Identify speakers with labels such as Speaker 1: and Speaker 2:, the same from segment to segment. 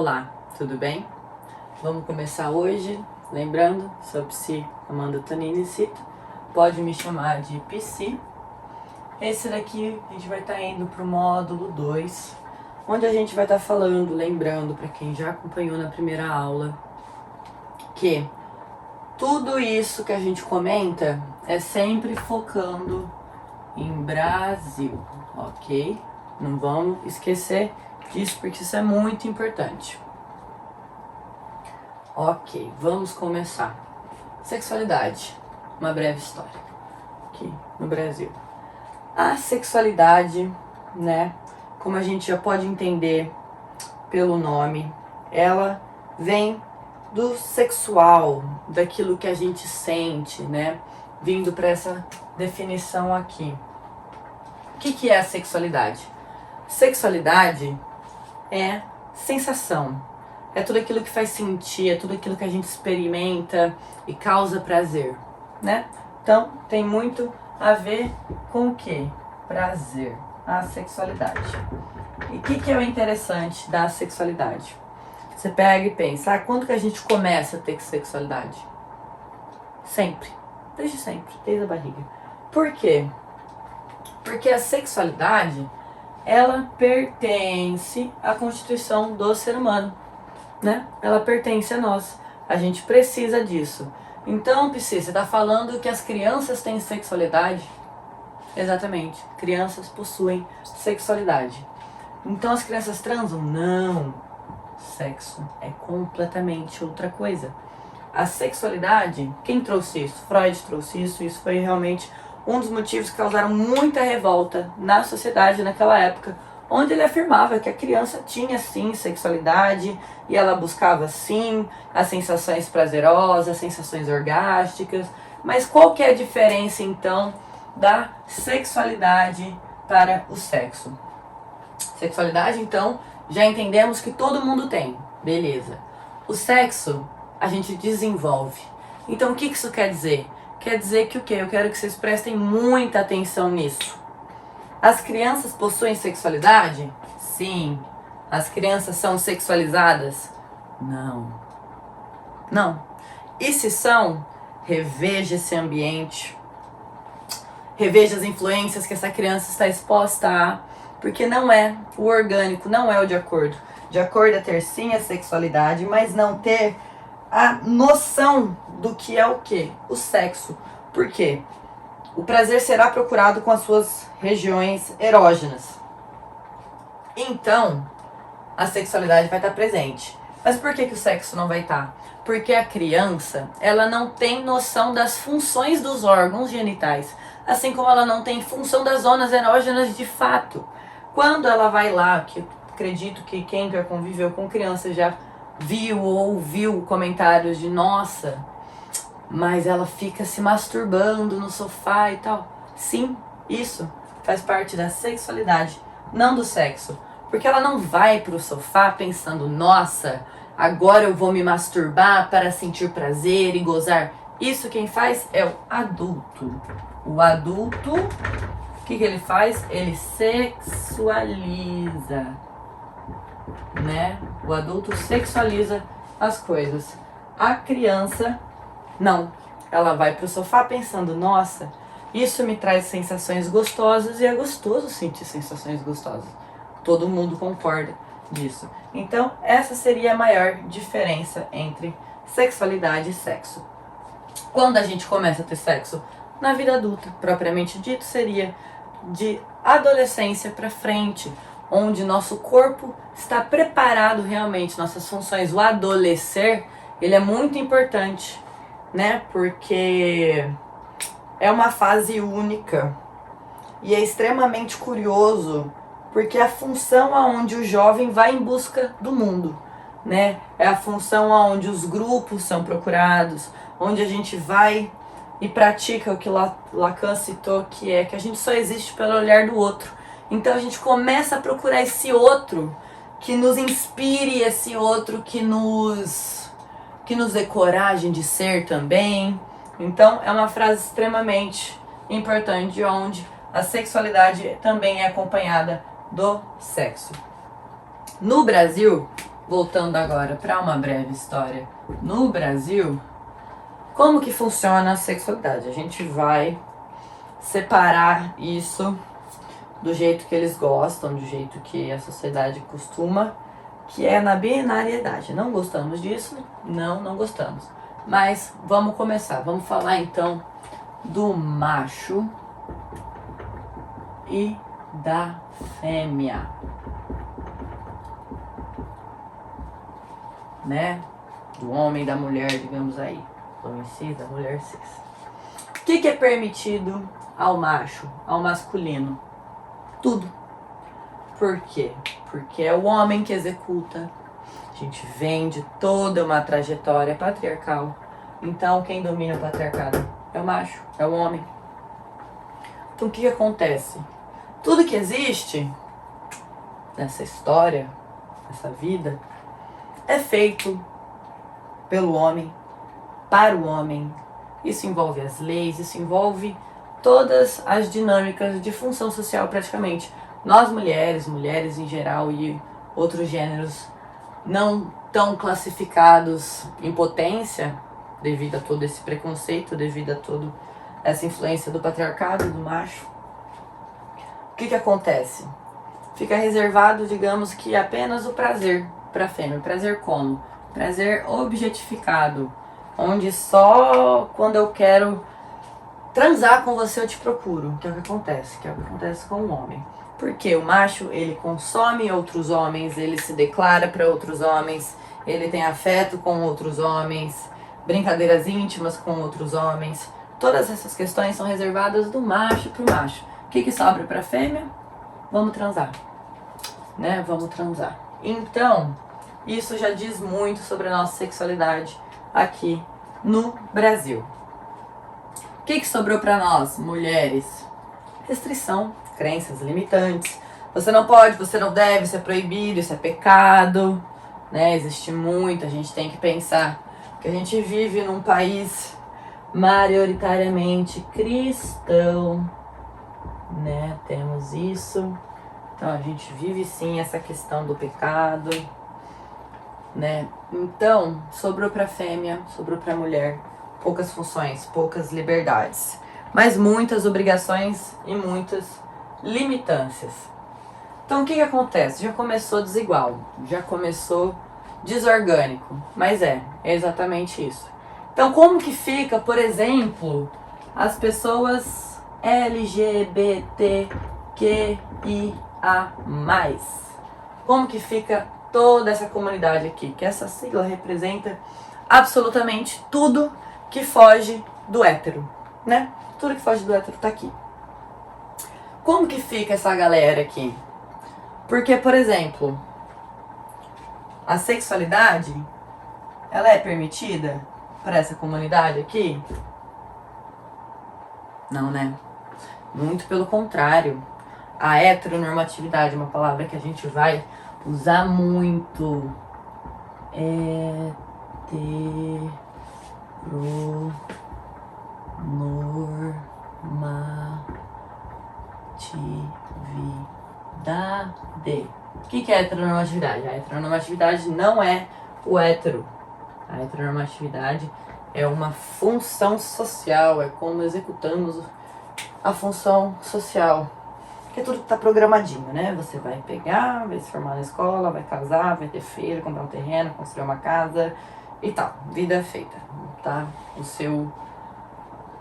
Speaker 1: Olá, tudo bem? Vamos começar hoje, lembrando, sou Psi Amanda Tonini Cito, pode me chamar de Psi. Esse daqui a gente vai estar indo para o módulo 2, onde a gente vai estar falando, lembrando para quem já acompanhou na primeira aula, que tudo isso que a gente comenta é sempre focando em Brasil, ok? Não vamos esquecer disso porque isso é muito importante. Ok, vamos começar. Sexualidade, uma breve história aqui no Brasil. A sexualidade, né, como a gente já pode entender pelo nome, ela vem do sexual, daquilo que a gente sente, né, vindo para essa definição aqui. O que é a sexualidade? Sexualidade é sensação, é tudo aquilo que faz sentir, é tudo aquilo que a gente experimenta e causa prazer, né? Então, tem muito a ver com o que? Prazer, a sexualidade. E o que é o interessante da sexualidade? Você pega e pensa, quando que a gente começa a ter sexualidade? Sempre, desde a barriga. Por quê? Porque a sexualidade, ela pertence à constituição do ser humano, né? Ela pertence a nós. A gente precisa disso. Então, Psi, você está falando que as crianças têm sexualidade? Exatamente. Crianças possuem sexualidade. Então, as crianças transam? Não. Sexo é completamente outra coisa. A sexualidade, quem trouxe isso? Freud trouxe isso. Isso foi realmente um dos motivos que causaram muita revolta na sociedade naquela época, onde ele afirmava que a criança tinha sim sexualidade e ela buscava sim as sensações prazerosas, as sensações orgásticas. Mas qual que é a diferença então da sexualidade para o sexo? Sexualidade, então, já entendemos que todo mundo tem, beleza. O sexo a gente desenvolve. Então o que isso quer dizer? Quer dizer que o quê? Eu quero que vocês prestem muita atenção nisso. As crianças possuem sexualidade? Sim. As crianças são sexualizadas? Não. Não. E se são, reveja esse ambiente. Reveja as influências que essa criança está exposta a. Porque não é o orgânico, não é o de acordo. De acordo é ter sim a sexualidade, mas não ter a noção do que é o quê? O sexo. Por quê? O prazer será procurado com as suas regiões erógenas. Então, a sexualidade vai estar presente. Mas por que o sexo não vai estar? Porque a criança, ela não tem noção das funções dos órgãos genitais, assim como ela não tem função das zonas erógenas de fato. Quando ela vai lá, que acredito que quem já conviveu com criança já viu ou ouviu comentários de nossa, mas ela fica se masturbando no sofá e tal. Sim, isso faz parte da sexualidade, não do sexo. Porque ela não vai pro sofá pensando, nossa, agora eu vou me masturbar para sentir prazer e gozar. Isso quem faz é o adulto. O adulto, o que ele faz? Ele sexualiza, né? O adulto sexualiza as coisas. A criança, não. Ela vai pro sofá pensando, nossa, isso me traz sensações gostosas e é gostoso sentir sensações gostosas. Todo mundo concorda disso. Então, essa seria a maior diferença entre sexualidade e sexo. Quando a gente começa a ter sexo na vida adulta, propriamente dito, seria de adolescência para frente, onde nosso corpo está preparado realmente, nossas funções. O adolescer, ele é muito importante, né? Porque é uma fase única e é extremamente curioso, porque é a função aonde o jovem vai em busca do mundo, né? É a função aonde os grupos são procurados, onde a gente vai e pratica o que Lacan citou, que é que a gente só existe pelo olhar do outro. Então a gente começa a procurar esse outro que nos inspire, esse outro que nos dê coragem de ser também. Então é uma frase extremamente importante, onde a sexualidade também é acompanhada do sexo. No Brasil, voltando agora para uma breve história no Brasil, como que funciona a sexualidade? A gente vai separar isso do jeito que eles gostam, do jeito que a sociedade costuma, que é na binariedade. Não gostamos disso? Não gostamos. Mas vamos começar. Vamos falar então do macho e da fêmea, né? Do homem e da mulher, digamos aí. Do homem cis, da mulher cis. O que é permitido ao macho, ao masculino? Tudo. Por quê? Porque é o homem que executa. A gente vem de toda uma trajetória patriarcal. Então, quem domina o patriarcado é o macho, é o homem. Então, o que acontece? Tudo que existe nessa história, nessa vida, é feito pelo homem, para o homem. Isso envolve as leis, isso envolve todas as dinâmicas de função social praticamente. Nós mulheres em geral e outros gêneros não tão classificados em potência, devido a todo esse preconceito, devido a toda essa influência do patriarcado, do macho. O que acontece? Fica reservado, digamos que apenas o prazer para a fêmea. Prazer como? Prazer objetificado, onde só quando eu quero transar com você eu te procuro, que é o que acontece, que é o que acontece com o homem. Porque o macho, ele consome outros homens, ele se declara para outros homens, ele tem afeto com outros homens, brincadeiras íntimas com outros homens. Todas essas questões são reservadas do macho para o macho. O que sobra para a fêmea? Vamos transar, né? Vamos transar. Então, isso já diz muito sobre a nossa sexualidade aqui no Brasil. O que sobrou para nós, mulheres? Restrição, crenças limitantes. Você não pode, você não deve, isso é proibido, isso é pecado, né? Existe muito, a gente tem que pensar que a gente vive num país majoritariamente cristão, né? Temos isso. Então a gente vive sim essa questão do pecado, né? Então, sobrou para a fêmea, sobrou para a mulher poucas funções, poucas liberdades, mas muitas obrigações e muitas limitâncias. Então o que acontece? Já começou desigual, já começou desorgânico, mas é exatamente isso. Então como que fica, por exemplo, as pessoas LGBTQIA+? Como que fica toda essa comunidade aqui? Que essa sigla representa absolutamente tudo que foge do hétero, né? Tudo que foge do hétero tá aqui. Como que fica essa galera aqui? Porque, por exemplo, a sexualidade, ela é permitida para essa comunidade aqui? Não, né? Muito pelo contrário. A heteronormatividade é uma palavra que a gente vai usar muito. Heteronormatividade. O que é heteronormatividade? A heteronormatividade não é o hétero. A heteronormatividade é uma função social, é como executamos a função social. Porque tudo tá programadinho, né? Você vai pegar, vai se formar na escola, vai casar, vai ter filho, comprar um terreno, construir uma casa e tal. Vida é feita, tá? O seu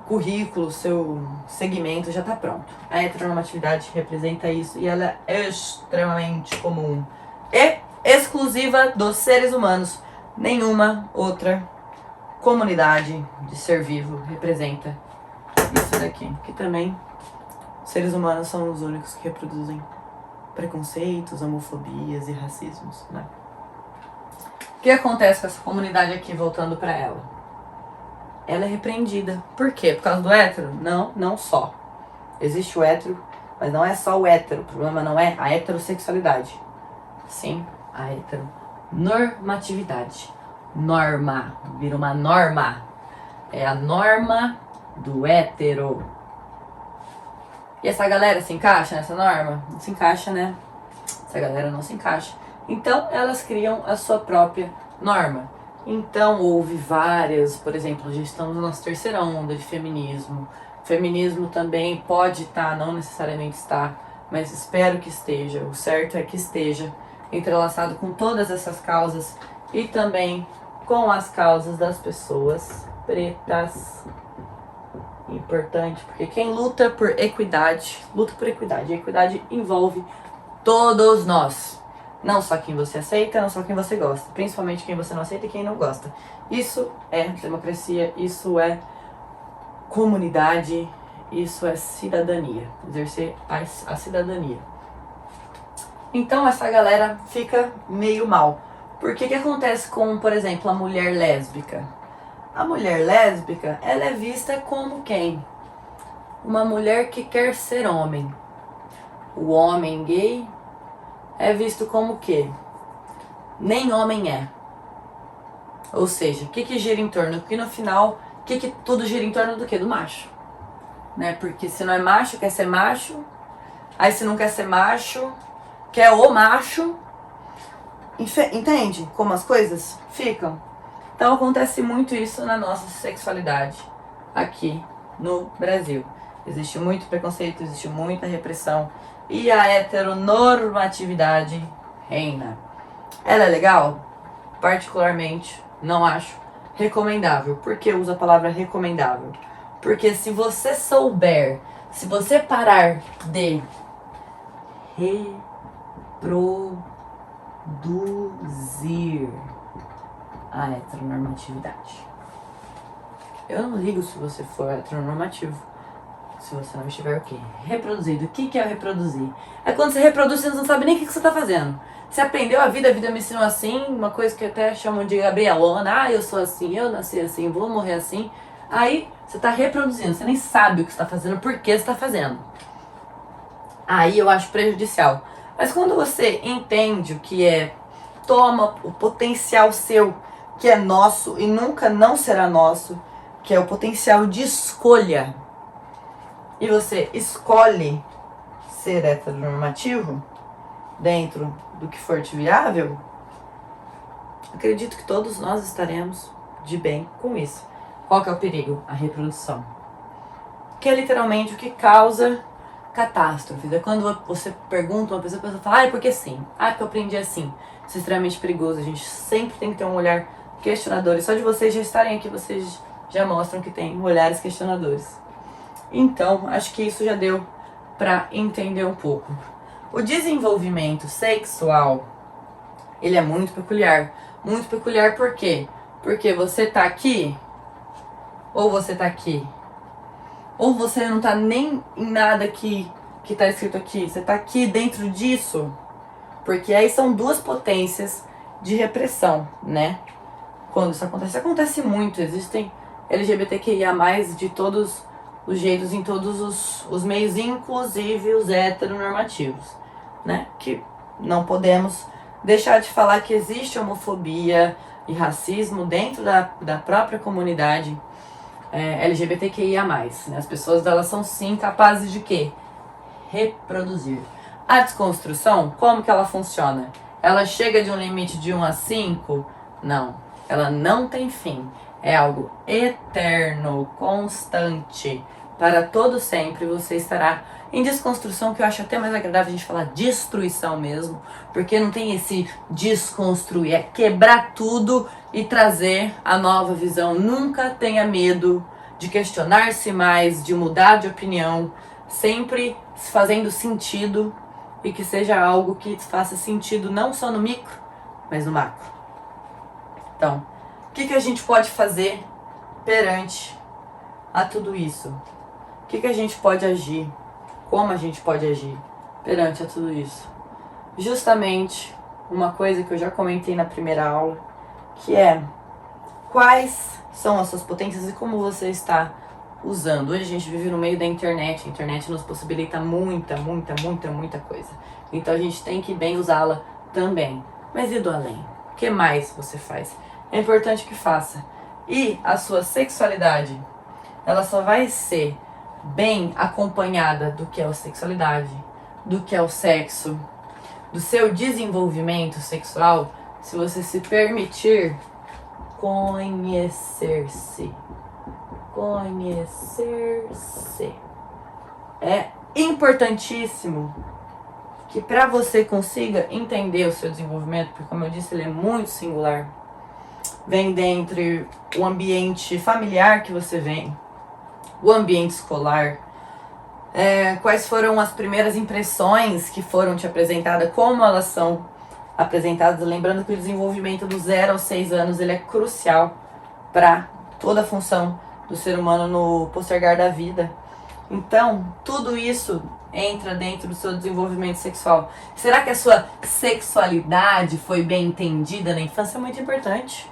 Speaker 1: currículo, o seu segmento já tá pronto. A heteronormatividade representa isso e ela é extremamente comum e exclusiva dos seres humanos. Nenhuma outra comunidade de ser vivo representa isso daqui, que também seres humanos são os únicos que reproduzem preconceitos, homofobias e racismos, né? O que acontece com essa comunidade aqui, voltando para ela? Ela é repreendida. Por quê? Por causa do hétero? Não, não só. Existe o hétero, mas não é só o hétero. O problema não é a heterossexualidade. Sim, a heteronormatividade. Norma. Vira uma norma. É a norma do hétero. E essa galera se encaixa nessa norma? Não se encaixa, né? Essa galera não se encaixa. Então elas criam a sua própria norma. Então houve várias, por exemplo, já estamos na nossa terceira onda de feminismo. Feminismo também pode estar, não necessariamente está, mas espero que esteja, o certo é que esteja entrelaçado com todas essas causas e também com as causas das pessoas pretas. Importante, porque quem luta por equidade, luta por equidade. A equidade envolve todos nós. Não só quem você aceita, não só quem você gosta. Principalmente quem você não aceita e quem não gosta. Isso é democracia, isso é comunidade, isso é cidadania. Exercer a cidadania. Então essa galera fica meio mal. Porque o que acontece com, por exemplo, a mulher lésbica? A mulher lésbica, ela é vista como quem? Uma mulher que quer ser homem. O homem gay é visto como o quê? Nem homem é. Ou seja, o que gira em torno? Que no final, que tudo gira em torno do quê? Do macho. Né? Porque se não é macho, quer ser macho. Aí se não quer ser macho, quer o macho. Entende como as coisas ficam? Então acontece muito isso na nossa sexualidade aqui no Brasil. Existe muito preconceito, existe muita repressão e a heteronormatividade reina. Ela é legal? Particularmente não acho recomendável. Por que eu uso a palavra recomendável? Porque se você souber, se você parar de reproduzir a heteronormatividade. Eu não ligo se você for heteronormativo. Se você não estiver o quê? Reproduzido. O que é reproduzir? É quando você reproduz, você não sabe nem o que você está fazendo. Você aprendeu a vida me ensinou assim, uma coisa que até chamam de Gabrielona. Ah, eu sou assim, eu nasci assim, vou morrer assim. Aí você está reproduzindo, você nem sabe o que você está fazendo, por que você está fazendo. Aí eu acho prejudicial. Mas quando você entende o que é, toma o potencial seu, que é nosso e nunca não será nosso, que é o potencial de escolha, e você escolhe ser heteronormativo dentro do que for te viável, acredito que todos nós estaremos de bem com isso. Qual que é o perigo? A reprodução. Que é literalmente o que causa catástrofes. É quando você pergunta uma pessoa, a pessoa fala, porque sim? Porque eu aprendi assim. Isso é extremamente perigoso. A gente sempre tem que ter um olhar questionador. E só de vocês já estarem aqui, vocês já mostram que tem olhares questionadores. Então, acho que isso já deu para entender um pouco. O desenvolvimento sexual, ele é muito peculiar. Muito peculiar por quê? Porque você tá aqui, ou você tá aqui. Ou você não tá nem em nada que tá escrito aqui. Você tá aqui dentro disso. Porque aí são duas potências de repressão, né? Quando isso acontece muito. Existem LGBTQIA+, de todos os jeitos, em todos os meios, inclusive os heteronormativos, né? Que não podemos deixar de falar que existe homofobia e racismo dentro da própria comunidade LGBTQIA+. Né? As pessoas, elas são sim capazes de quê? Reproduzir. A desconstrução, como que ela funciona? Ela chega de um limite de 1 a 5? Não. Ela não tem fim. É algo eterno, constante. Para todo sempre você estará em desconstrução, que eu acho até mais agradável a gente falar destruição mesmo, porque não tem esse desconstruir, é quebrar tudo e trazer a nova visão. Nunca tenha medo de questionar-se mais, de mudar de opinião, sempre fazendo sentido e que seja algo que faça sentido não só no micro, mas no macro. Então, o que a gente pode fazer perante a tudo isso? O que a gente pode agir? Como a gente pode agir perante a tudo isso? Justamente uma coisa que eu já comentei na primeira aula, que é quais são as suas potências e como você está usando. Hoje a gente vive no meio da internet. A internet nos possibilita muita coisa. Então a gente tem que bem usá-la também. Mas e do além? O que mais você faz? É importante que faça. E a sua sexualidade, ela só vai ser bem acompanhada do que é a sexualidade, do que é o sexo, do seu desenvolvimento sexual se você se permitir conhecer-se. Conhecer-se. É importantíssimo que para você consiga entender o seu desenvolvimento, porque como eu disse, ele é muito singular, vem dentre o ambiente familiar que você vem, o ambiente escolar, quais foram as primeiras impressões que foram te apresentadas, como elas são apresentadas, lembrando que o desenvolvimento do 0 aos 6 anos ele é crucial para toda a função do ser humano no postergar da vida. Então, tudo isso entra dentro do seu desenvolvimento sexual. Será que a sua sexualidade foi bem entendida na infância? É muito importante.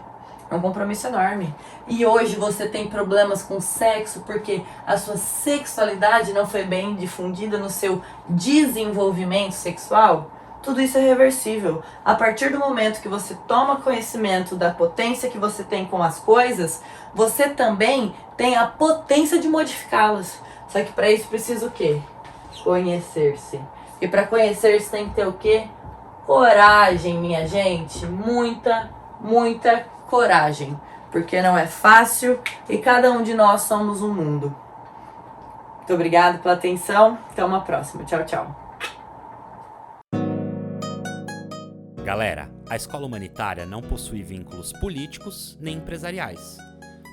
Speaker 1: É um compromisso enorme. E hoje você tem problemas com sexo porque a sua sexualidade não foi bem difundida no seu desenvolvimento sexual? Tudo isso é reversível. A partir do momento que você toma conhecimento da potência que você tem com as coisas, você também tem a potência de modificá-las. Só que para isso precisa o quê? Conhecer-se. E para conhecer-se tem que ter o quê? Coragem, minha gente. Muita coragem. Porque não é fácil e cada um de nós somos um mundo. Muito obrigada pela atenção. Até uma próxima. Tchau, tchau.
Speaker 2: Galera, a escola humanitária não possui vínculos políticos nem empresariais.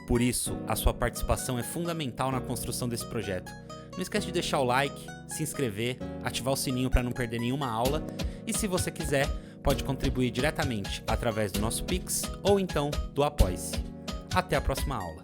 Speaker 2: Por isso, a sua participação é fundamental na construção desse projeto. Não esquece de deixar o like, se inscrever, ativar o sininho para não perder nenhuma aula e, se você quiser, pode contribuir diretamente através do nosso Pix ou então do Apoie-se. Até a próxima aula.